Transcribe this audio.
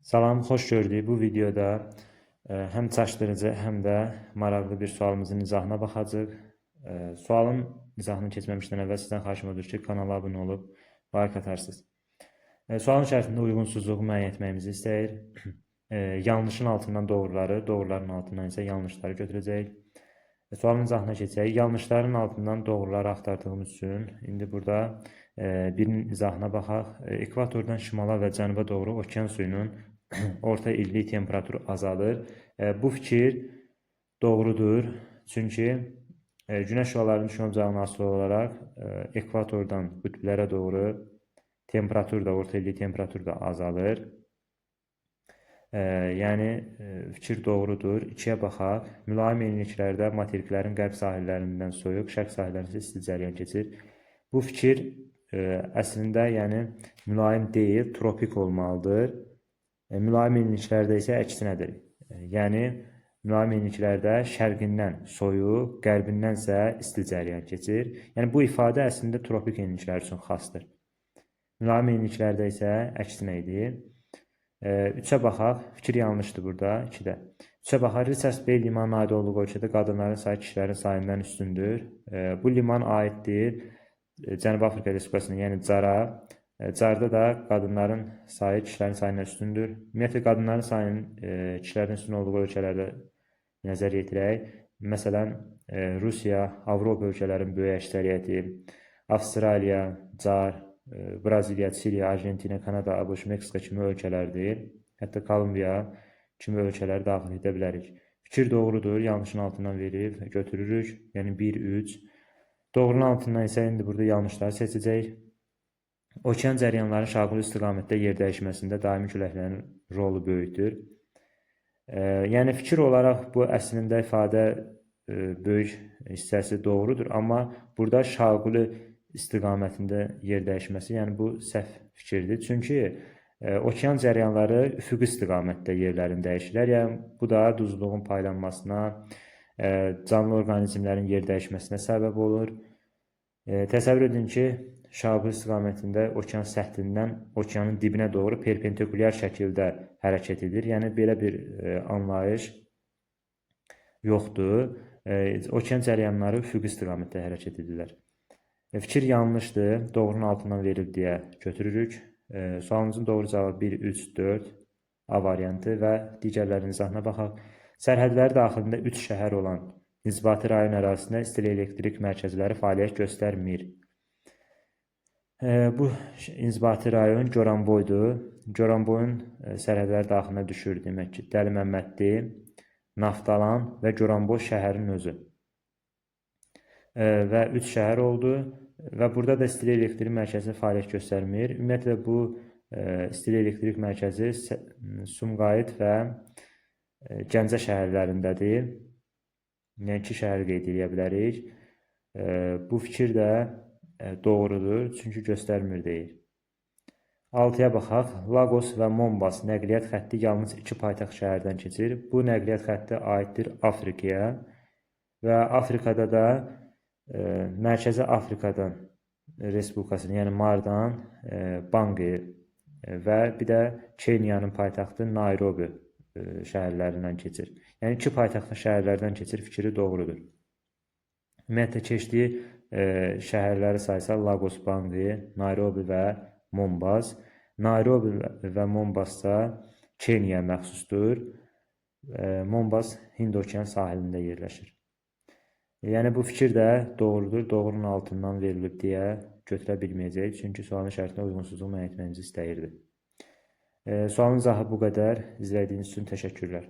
Salam, xoş gördük. Bu videoda həm çaşdırıcı, həm də maraqlı bir sualımızın izahına baxacağıq. Sualın izahını keçməmişdən əvvəl sizdən xahişim odur ki, kanala abunə olub like atarsınız. Sualın içərisində uyğunsuzluğu müəyyən etməyimizi istəyir. Yanlışın altından doğruları, doğruların altından isə yanlışları götürəcəyik. Sualın izahına keçək. Yanlışların altından doğruları axtardığımız üçün indi burada birinin izahına baxaq. Ekvatordan şimala və cənuba doğru okean suyunun orta illik temperaturu azalır. Bu fikir doğrudur. Çünki günəş şüalarının düşmə bucağına asılı olaraq ekvatordan qütblərə doğru temperatur da, orta illik temperatur da azalır. Yəni fikir doğrudur. 2-yə baxaq. Mülayim enliklərdə materiklərin qərb sahillərindən soyuq, şərq sahillərində isti cərəyan keçir. Bu fikir əslində yəni mülayim deyil, tropik olmalıdır. Mülayim enliklərdə isə əksinədir. Yəni mülayim enliklərdə şərqindən soyuq, qərbindən isə isti cərəyan keçir. Yəni bu ifadə əslində tropik enliklər üçün xasdır. Mülayim enliklərdə isə əksinə idi. 3-ə baxaq. Fikir yanlışdır burada. 2-də. 3-ə baxaq. Richards Bay limanına aid olduğu ölkədə qadınların sayı kişilərin sayından üstündür. Bu liman aiddir Cənubi Afrika Respublikasına, yəni CAR-a. CAR-da da qadınların sayı kişilərin sayından üstündür. Ümumiyyətlə, qadınların sayının kişilərin üstün olduğu ölkələrdə nəzər yetirək. Məsələn, Rusiya, Avropa ölkələrin böyük əksəriyyəti, Avstraliya, CAR, Braziliya, Çili, Argentina, Kanada, ABŞ, Meksika kimi ölkələrdir. Hətta Kolumbiya kimi ölkələri daxil edə bilərik. Fikir doğrudur. Yanlışın altından verib götürürük. Yəni 1, 3. Doğrunun altından isə indi burada yanlışları seçəcəyik. Okean cərəyanların şaquli istiqamətdə yer dəyişməsində daimi küləklərin rolu böyükdür. Yəni fikir olaraq bu əslində ifadə böyük hissəsi doğrudur. Amma burada şaquli istiqamətində yer dəyişməsi, yəni bu səhv fikirdir. Çünki okean cərəyanları üfüqi istiqamətdə yerlərini dəyişirlər. Yəni bu da duzluğun paylanmasına, canlı orqanizmlərin yer dəyişməsinə səbəb olur. Təsəvvür edin ki, şaquli istiqamətində okean səthindən okeanın dibinə doğru perpendikulyar şəkildə hərəkət edir. Yəni belə bir anlayış yoxdur. Okean cərəyanları üfüqi istiqamətdə hərəkət edirlər. Fikir yanlışdır. Doğrunun altından verilib deyə götürürük. Sualımızın doğru cavabı 1, 3, 4 A variantı və digərlərinin izahına baxaq. Sərhədləri daxilində 3 şəhər olan inzibati rayon ərazisində istilik elektrik mərkəzləri fəaliyyət göstərmir. Bu inzibati rayon Goranboydur. Goranboyun sərhədləri daxilində düşür. Demək ki, Dəli Məmmədli, Naftalan və Goranboy şəhərin özü. Və 3 şəhər oldu. Və burada da istilik elektrik mərkəzi fəaliyyət göstərmir. Ümumiyyətlə, bu istilik elektrik mərkəzi Sumqayıt və Gəncə şəhərlərindədir. Yəni 2 şəhəri qeyd edə bilərik. Bu fikir də doğrudur, çünki göstərmir deyir. 6-ya baxaq. Lagos və Mombas nəqliyyat xətti yalnız 2 paytaxt şəhərdən keçir. Bu nəqliyyat xətti aiddir Afrikaya və Afrikada da Mərkəzi Afrikadan Respublikasının, yəni Mardan, Bangi və bir də Kenyanın paytaxtı Nairobi şəhərlərindən keçir. Yəni 2 paytaxtlı şəhərlərdən keçir fikri doğrudur. Ümumiyyətlə keçdiyi şəhərləri saysa Lagos, Bangi, Nairobi və Mombas. Nairobi və Mombas da Kenyaya məxsusdur. Mombas Hind okean sahilində yerləşir. Yəni bu fikir də doğrudur. Doğrunun altından verilib deyə götürə bilməyəcək. Çünki sualın şərtinə uyğunsuzluğu müəyyən etməyimizi istəyirdi. Sualın izahı bu qədər. İzlədiyiniz üçün təşəkkürlər.